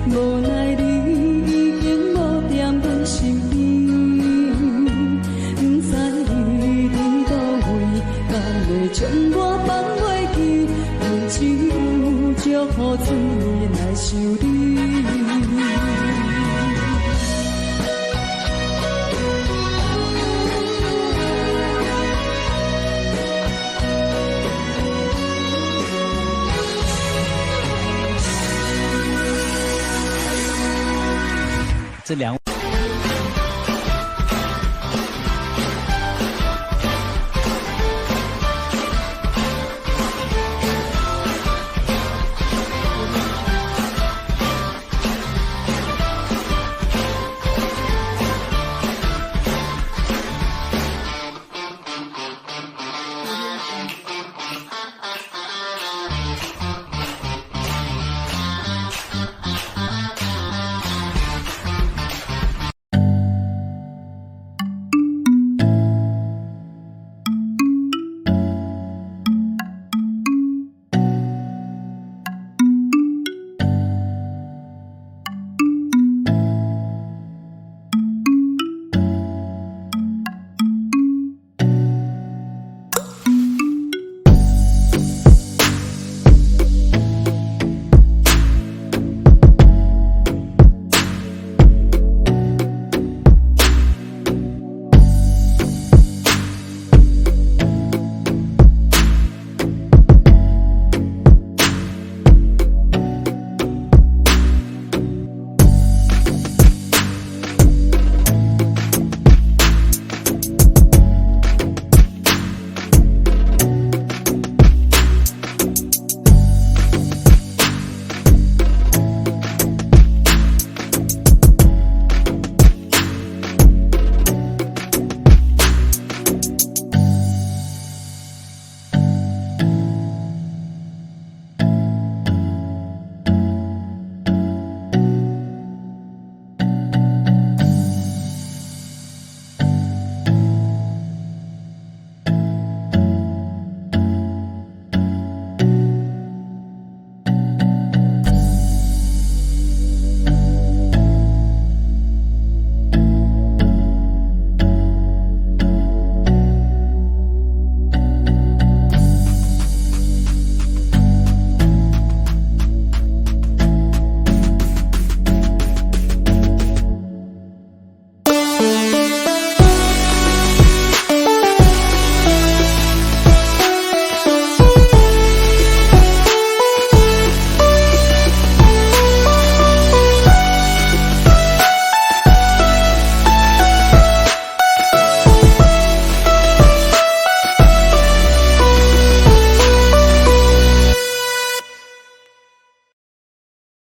无奈你已经无踮阮身边，不知你伫倒位，敢会将我放袂记？阮只有借雨水来想你。这两